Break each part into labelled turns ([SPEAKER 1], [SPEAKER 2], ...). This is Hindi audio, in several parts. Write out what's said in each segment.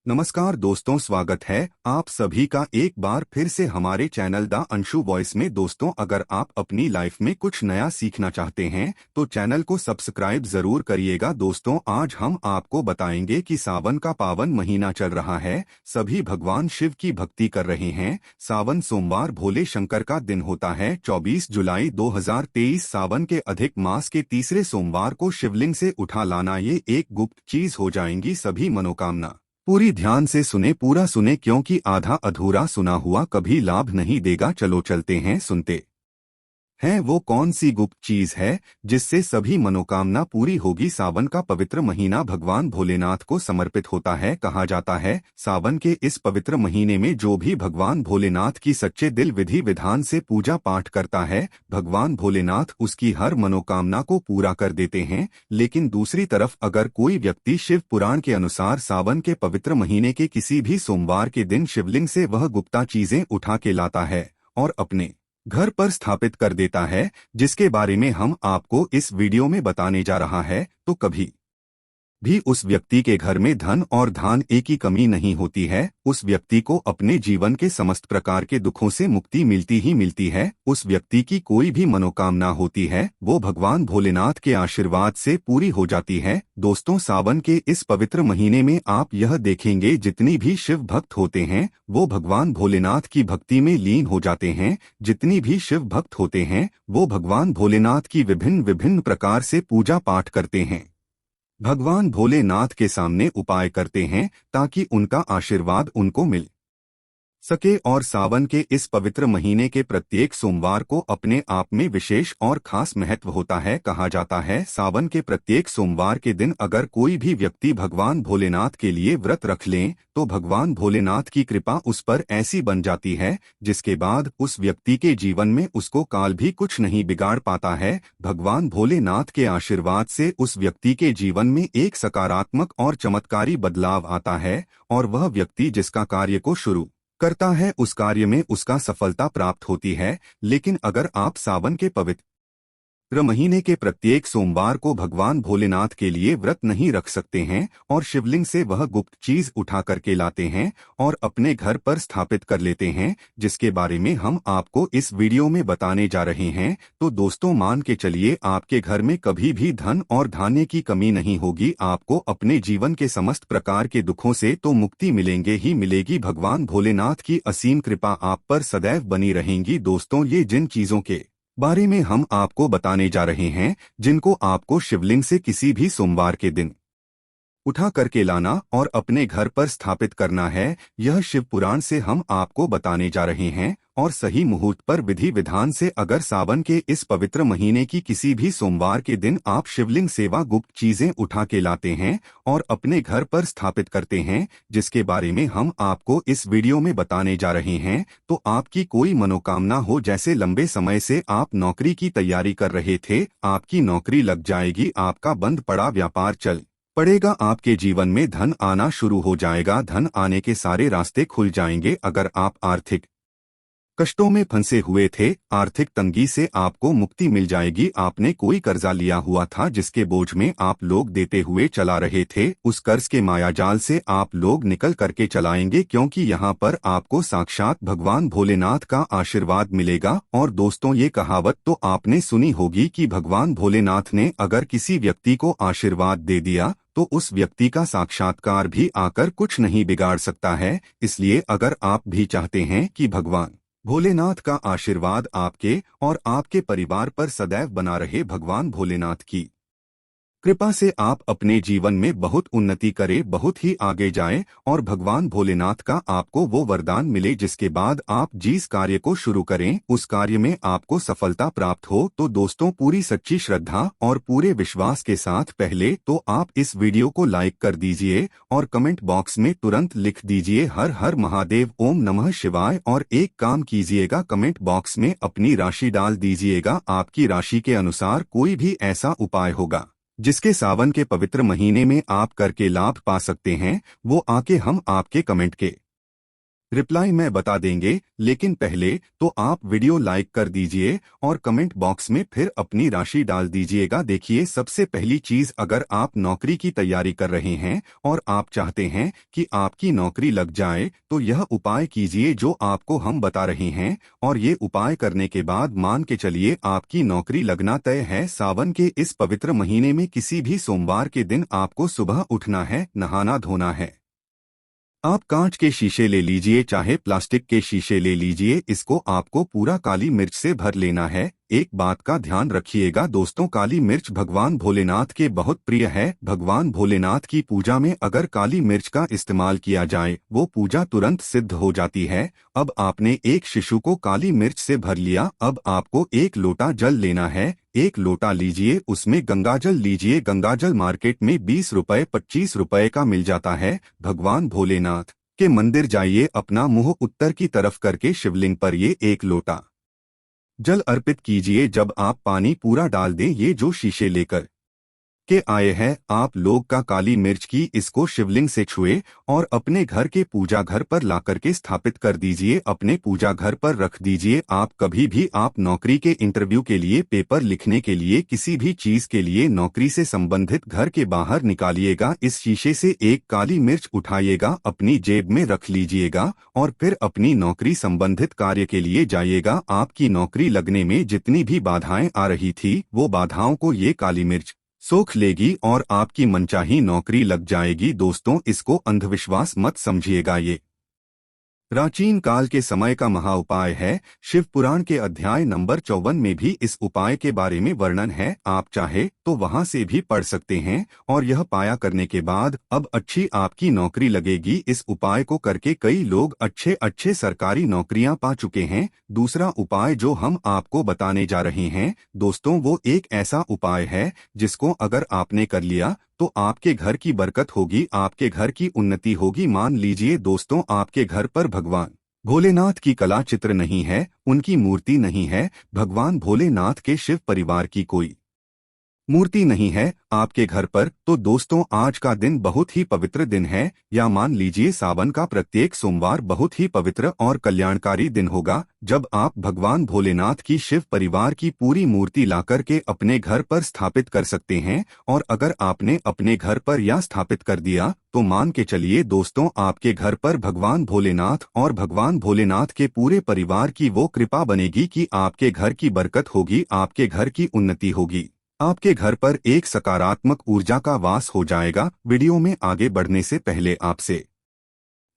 [SPEAKER 1] नमस्कार दोस्तों, स्वागत है आप सभी का एक बार फिर से हमारे चैनल द अंशु वॉइस में। दोस्तों, अगर आप अपनी लाइफ में कुछ नया सीखना चाहते हैं तो चैनल को सब्सक्राइब जरूर करिएगा। दोस्तों, आज हम आपको बताएंगे कि सावन का पावन महीना चल रहा है, सभी भगवान शिव की भक्ति कर रहे हैं। सावन सोमवार भोले शंकर का दिन होता है। 24 जुलाई 2023 सावन के अधिक मास के तीसरे सोमवार को शिवलिंग से उठा लाना ये एक गुप्त चीज हो जाएंगी सभी मनोकामना। पूरी ध्यान से सुने, पूरा सुने, क्योंकि आधा अधूरा सुना हुआ कभी लाभ नहीं देगा। चलो चलते हैं, सुनते हैं वो कौन सी गुप्त चीज है जिससे सभी मनोकामना पूरी होगी। सावन का पवित्र महीना भगवान भोलेनाथ को समर्पित होता है। कहा जाता है सावन के इस पवित्र महीने में जो भी भगवान भोलेनाथ की सच्चे दिल विधि विधान से पूजा पाठ करता है, भगवान भोलेनाथ उसकी हर मनोकामना को पूरा कर देते हैं। लेकिन दूसरी तरफ अगर कोई व्यक्ति शिव पुराण के अनुसार सावन के पवित्र महीने के किसी भी सोमवार के दिन शिवलिंग से वह गुप्ता चीजें उठा के लाता है और अपने घर पर स्थापित कर देता है, जिसके बारे में हम आपको इस वीडियो में बताने जा रहा है, तो कभी भी उस व्यक्ति के घर में धन और धान एक ही कमी नहीं होती है। उस व्यक्ति को अपने जीवन के समस्त प्रकार के दुखों से मुक्ति मिलती ही मिलती है। उस व्यक्ति की कोई भी मनोकामना होती है वो भगवान भोलेनाथ के आशीर्वाद से पूरी हो जाती है। दोस्तों, सावन के इस पवित्र महीने में आप यह देखेंगे जितनी भी शिव भक्त होते हैं वो भगवान भोलेनाथ की भक्ति में लीन हो जाते हैं। जितनी भी शिव भक्त होते हैं वो भगवान भोलेनाथ की विभिन्न विभिन्न प्रकार से पूजा पाठ करते हैं, भगवान भोलेनाथ के सामने उपाय करते हैं ताकि उनका आशीर्वाद उनको मिल सके। और सावन के इस पवित्र महीने के प्रत्येक सोमवार को अपने आप में विशेष और खास महत्व होता है। कहा जाता है सावन के प्रत्येक सोमवार के दिन अगर कोई भी व्यक्ति भगवान भोलेनाथ के लिए व्रत रख लें तो भगवान भोलेनाथ की कृपा उस पर ऐसी बन जाती है जिसके बाद उस व्यक्ति के जीवन में उसको काल भी कुछ नहीं बिगाड़ पाता है। भगवान भोलेनाथ के आशीर्वाद से उस व्यक्ति के जीवन में एक सकारात्मक और चमत्कारी बदलाव आता है और वह व्यक्ति जिसका कार्य को शुरू करता है उस कार्य में उसका सफलता प्राप्त होती है। लेकिन अगर आप सावन के पवित्र महीने के प्रत्येक सोमवार को भगवान भोलेनाथ के लिए व्रत नहीं रख सकते हैं और शिवलिंग से वह गुप्त चीज उठा करके लाते हैं और अपने घर पर स्थापित कर लेते हैं, जिसके बारे में हम आपको इस वीडियो में बताने जा रहे हैं, तो दोस्तों मान के चलिए आपके घर में कभी भी धन और धान्य की कमी नहीं होगी। आपको अपने जीवन के समस्त प्रकार के दुखों से तो मुक्ति मिलेंगे ही मिलेगी। भगवान भोलेनाथ की असीम कृपा आप पर सदैव बनी रहेंगी। दोस्तों, ये जिन चीजों के बारे में हम आपको बताने जा रहे हैं जिनको आपको शिवलिंग से किसी भी सोमवार के दिन उठा करके लाना और अपने घर पर स्थापित करना है, यह शिव पुराण से हम आपको बताने जा रहे हैं। और सही मुहूर्त पर विधि विधान से अगर सावन के इस पवित्र महीने की किसी भी सोमवार के दिन आप शिवलिंग सेवा गुप्त चीजें उठा के लाते हैं और अपने घर पर स्थापित करते हैं, जिसके बारे में हम आपको इस वीडियो में बताने जा रहे हैं, तो आपकी कोई मनोकामना हो, जैसे लंबे समय से आप नौकरी की तैयारी कर रहे थे, आपकी नौकरी लग जाएगी, आपका बंद पड़ा व्यापार चल पड़ेगा, आपके जीवन में धन आना शुरू हो जाएगा, धन आने के सारे रास्ते खुल जाएंगे। अगर आप आर्थिक कष्टों में फंसे हुए थे, आर्थिक तंगी से आपको मुक्ति मिल जाएगी। आपने कोई कर्जा लिया हुआ था जिसके बोझ में आप लोग देते हुए चला रहे थे, उस कर्ज के मायाजाल से आप लोग निकल करके चलाएंगे, क्योंकि यहाँ पर आपको साक्षात भगवान भोलेनाथ का आशीर्वाद मिलेगा। और दोस्तों, ये कहावत तो आपने सुनी होगी कि भगवान भोलेनाथ ने अगर किसी व्यक्ति को आशीर्वाद दे दिया तो उस व्यक्ति का साक्षात्कार भी आकर कुछ नहीं बिगाड़ सकता है। इसलिए अगर आप भी चाहते हैं कि भगवान भोलेनाथ का आशीर्वाद आपके और आपके परिवार पर सदैव बना रहे, भगवान भोलेनाथ की कृपा से आप अपने जीवन में बहुत उन्नति करें, बहुत ही आगे जाएं और भगवान भोलेनाथ का आपको वो वरदान मिले जिसके बाद आप जिस कार्य को शुरू करें उस कार्य में आपको सफलता प्राप्त हो, तो दोस्तों पूरी सच्ची श्रद्धा और पूरे विश्वास के साथ पहले तो आप इस वीडियो को लाइक कर दीजिए और कमेंट बॉक्स में तुरंत लिख दीजिए हर हर महादेव, ओम नमः शिवाय। और एक काम कीजिएगा, कमेंट बॉक्स में अपनी राशि डाल दीजिएगा। आपकी राशि के अनुसार कोई भी ऐसा उपाय होगा जिसके सावन के पवित्र महीने में आप करके लाभ पा सकते हैं, वो आके हम आपके कमेंट के रिप्लाई में बता देंगे, लेकिन पहले तो आप वीडियो लाइक कर दीजिए और कमेंट बॉक्स में फिर अपनी राशि डाल दीजिएगा। देखिए, सबसे पहली चीज, अगर आप नौकरी की तैयारी कर रहे हैं और आप चाहते हैं कि आपकी नौकरी लग जाए, तो यह उपाय कीजिए जो आपको हम बता रहे हैं, और ये उपाय करने के बाद मान के चलिए आपकी नौकरी लगना तय है। सावन के इस पवित्र महीने में किसी भी सोमवार के दिन आपको सुबह उठना है, नहाना धोना है। आप कांच के शीशे ले लीजिए, चाहे प्लास्टिक के शीशे ले लीजिए, इसको आपको पूरा काली मिर्च से भर लेना है। एक बात का ध्यान रखिएगा दोस्तों, काली मिर्च भगवान भोलेनाथ के बहुत प्रिय है। भगवान भोलेनाथ की पूजा में अगर काली मिर्च का इस्तेमाल किया जाए, वो पूजा तुरंत सिद्ध हो जाती है। अब आपने एक शिशु को काली मिर्च से भर लिया। अब आपको एक लोटा जल लेना है। एक लोटा लीजिए, उसमें गंगाजल लीजिए। गंगाजल मार्केट में 20 रुपए 25 रुपए का मिल जाता है। भगवान भोलेनाथ के मंदिर जाइए, अपना मुंह उत्तर की तरफ करके शिवलिंग पर ये एक लोटा जल अर्पित कीजिए। जब आप पानी पूरा डाल दें, ये जो शीशे लेकर के आए हैं आप लोग का काली मिर्च की, इसको शिवलिंग से छुए और अपने घर के पूजा घर पर लाकर के स्थापित कर दीजिए। अपने पूजा घर पर रख दीजिए। आप कभी भी आप नौकरी के इंटरव्यू के लिए, पेपर लिखने के लिए, किसी भी चीज के लिए नौकरी से संबंधित घर के बाहर निकालिएगा, इस शीशे से एक काली मिर्च उठाइएगा, अपनी जेब में रख लीजिएगा और फिर अपनी नौकरी संबंधित कार्य के लिए जाइएगा। आपकी नौकरी लगने में जितनी भी बाधाएं आ रही थी, वो बाधाओं को ये काली मिर्च सोख लेगी और आपकी मनचाही नौकरी लग जाएगी। दोस्तों, इसको अंधविश्वास मत समझिएगा, ये प्राचीन काल के समय का महा उपाय है। शिव पुराण के अध्याय नंबर 54 में भी इस उपाय के बारे में वर्णन है। आप चाहे तो वहां से भी पढ़ सकते हैं। और यह पाया करने के बाद अब अच्छी आपकी नौकरी लगेगी। इस उपाय को करके कई लोग अच्छे अच्छे सरकारी नौकरियां पा चुके हैं। दूसरा उपाय जो हम आपको बताने जा रहे हैं दोस्तों, वो एक ऐसा उपाय है जिसको अगर आपने कर लिया तो आपके घर की बरकत होगी, आपके घर की उन्नति होगी। मान लीजिए दोस्तों, आपके घर पर भगवान भोलेनाथ की कला चित्र नहीं है, उनकी मूर्ति नहीं है, भगवान भोलेनाथ के शिव परिवार की कोई मूर्ति नहीं है आपके घर पर, तो दोस्तों आज का दिन बहुत ही पवित्र दिन है। या मान लीजिए सावन का प्रत्येक सोमवार बहुत ही पवित्र और कल्याणकारी दिन होगा, जब आप भगवान भोलेनाथ की शिव परिवार की पूरी मूर्ति लाकर के अपने घर पर स्थापित कर सकते हैं। और अगर आपने अपने घर पर यह स्थापित कर दिया, तो मान के चलिए दोस्तों, आपके घर पर भगवान भोलेनाथ और भगवान भोलेनाथ के पूरे परिवार की वो कृपा बनेगी कि आपके घर की बरकत होगी, आपके घर की उन्नति होगी, आपके घर पर एक सकारात्मक ऊर्जा का वास हो जाएगा। वीडियो में आगे बढ़ने से पहले आपसे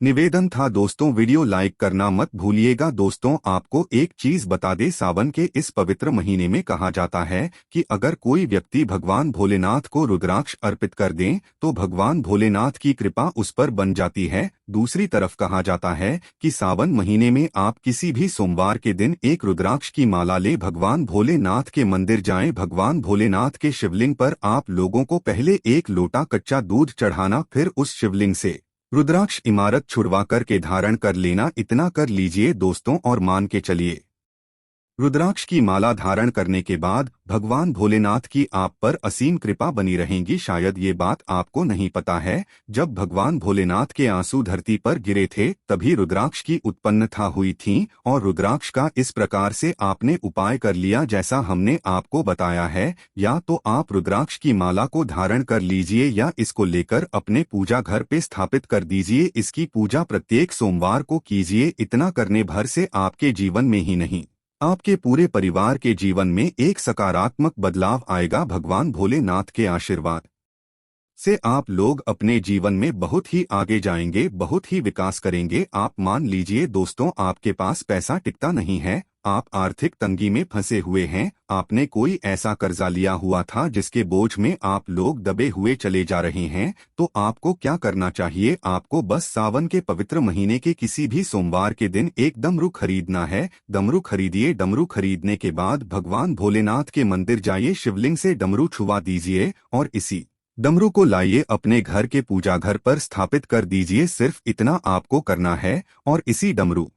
[SPEAKER 1] निवेदन था दोस्तों, वीडियो लाइक करना मत भूलिएगा। दोस्तों, आपको एक चीज बता दे, सावन के इस पवित्र महीने में कहा जाता है कि अगर कोई व्यक्ति भगवान भोलेनाथ को रुद्राक्ष अर्पित कर दें तो भगवान भोलेनाथ की कृपा उस पर बन जाती है। दूसरी तरफ कहा जाता है कि सावन महीने में आप किसी भी सोमवार के दिन एक रुद्राक्ष की माला ले, भगवान भोलेनाथ के मंदिर जाएं, भगवान भोलेनाथ के शिवलिंग पर आप लोगों को पहले एक लोटा कच्चा दूध चढ़ाना, फिर उस शिवलिंग से रुद्राक्ष इमारत छुड़वा कर के धारण कर लेना। इतना कर लीजिए दोस्तों और मान के चलिए रुद्राक्ष की माला धारण करने के बाद भगवान भोलेनाथ की आप पर असीम कृपा बनी रहेगी। शायद ये बात आपको नहीं पता है, जब भगवान भोलेनाथ के आंसू धरती पर गिरे थे तभी रुद्राक्ष की उत्पन्नता हुई थी। और रुद्राक्ष का इस प्रकार से आपने उपाय कर लिया जैसा हमने आपको बताया है। या तो आप रुद्राक्ष की माला को धारण कर लीजिए या इसको लेकर अपने पूजा घर पे स्थापित कर दीजिए। इसकी पूजा प्रत्येक सोमवार को कीजिए। इतना करने भर से आपके जीवन में ही नहीं, आपके पूरे परिवार के जीवन में एक सकारात्मक बदलाव आएगा। भगवान भोलेनाथ के आशीर्वाद से आप लोग अपने जीवन में बहुत ही आगे जाएंगे, बहुत ही विकास करेंगे। आप मान लीजिए दोस्तों, आपके पास पैसा टिकता नहीं है, आप आर्थिक तंगी में फंसे हुए हैं, आपने कोई ऐसा कर्जा लिया हुआ था जिसके बोझ में आप लोग दबे हुए चले जा रहे हैं, तो आपको क्या करना चाहिए? आपको बस सावन के पवित्र महीने के किसी भी सोमवार के दिन एक डमरू खरीदना है। डमरू खरीदिए। डमरू खरीदने के बाद भगवान भोलेनाथ के मंदिर जाइए, शिवलिंग से डमरू छुआ दीजिए और इसी डमरू को लाइए अपने घर के पूजा घर पर स्थापित कर दीजिए। सिर्फ इतना आपको करना है और इसी डमरू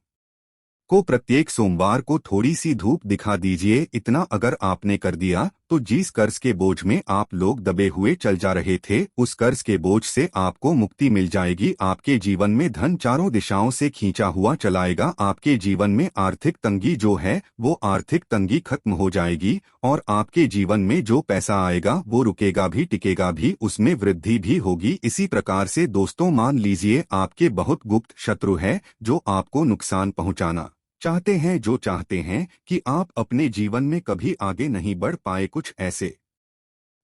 [SPEAKER 1] को प्रत्येक सोमवार को थोड़ी सी धूप दिखा दीजिए। इतना अगर आपने कर दिया तो जिस कर्ज के बोझ में आप लोग दबे हुए चल जा रहे थे, उस कर्ज के बोझ से आपको मुक्ति मिल जाएगी। आपके जीवन में धन चारों दिशाओं से खींचा हुआ चलाएगा। आपके जीवन में आर्थिक तंगी जो है वो आर्थिक तंगी खत्म हो जाएगी और आपके जीवन में जो पैसा आएगा वो रुकेगा भी, टिकेगा भी, उसमें वृद्धि भी होगी। इसी प्रकार से दोस्तों मान लीजिए आपके बहुत गुप्त शत्रु है जो आपको नुकसान पहुंचाना चाहते हैं, जो चाहते हैं कि आप अपने जीवन में कभी आगे नहीं बढ़ पाए। कुछ ऐसे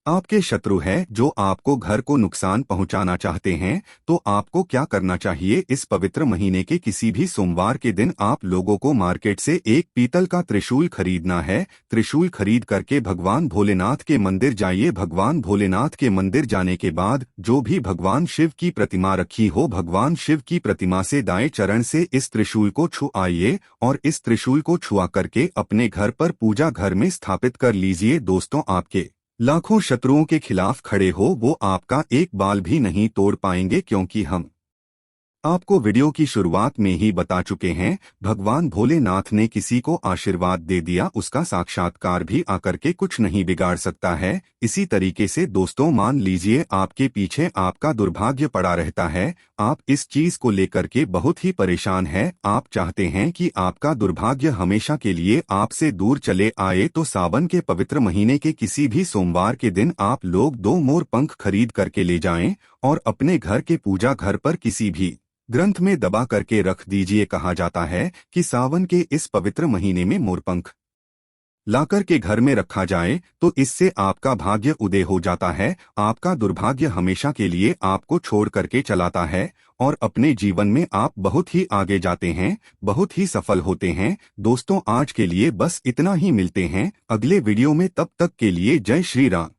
[SPEAKER 1] आपके शत्रु है जो आपको घर को नुकसान पहुंचाना चाहते हैं। तो आपको क्या करना चाहिए? इस पवित्र महीने के किसी भी सोमवार के दिन आप लोगों को मार्केट से एक पीतल का त्रिशूल खरीदना है। त्रिशूल खरीद करके भगवान भोलेनाथ के मंदिर जाइए। भगवान भोलेनाथ के मंदिर जाने के बाद जो भी भगवान शिव की प्रतिमा रखी हो, भगवान शिव की प्रतिमा से दाएं चरण से इस त्रिशूल को छुआइए और इस त्रिशूल को छुआ करके अपने घर पर पूजा घर में स्थापित कर लीजिए। दोस्तों, आपके लाखों शत्रुओं के खिलाफ खड़े हो वो आपका एक बाल भी नहीं तोड़ पाएंगे, क्योंकि हम आपको वीडियो की शुरुआत में ही बता चुके हैं, भगवान भोलेनाथ ने किसी को आशीर्वाद दे दिया, उसका साक्षात्कार भी आकर के कुछ नहीं बिगाड़ सकता है। इसी तरीके से दोस्तों मान लीजिए आपके पीछे आपका दुर्भाग्य पड़ा रहता है, आप इस चीज को लेकर के बहुत ही परेशान हैं, आप चाहते हैं कि आपका दुर्भाग्य हमेशा के लिए आपसे दूर चले आए। तो सावन के पवित्र महीने के किसी भी सोमवार के दिन आप लोग 2 मोर पंख खरीद करके ले जाएं और अपने घर के पूजा घर पर किसी भी ग्रंथ में दबा करके रख दीजिए। कहा जाता है कि सावन के इस पवित्र महीने में मोरपंख लाकर के घर में रखा जाए तो इससे आपका भाग्य उदय हो जाता है, आपका दुर्भाग्य हमेशा के लिए आपको छोड़ करके चलाता है और अपने जीवन में आप बहुत ही आगे जाते हैं, बहुत ही सफल होते हैं। दोस्तों, आज के लिए बस इतना ही। मिलते हैं अगले वीडियो में, तब तक के लिए जय श्री राम।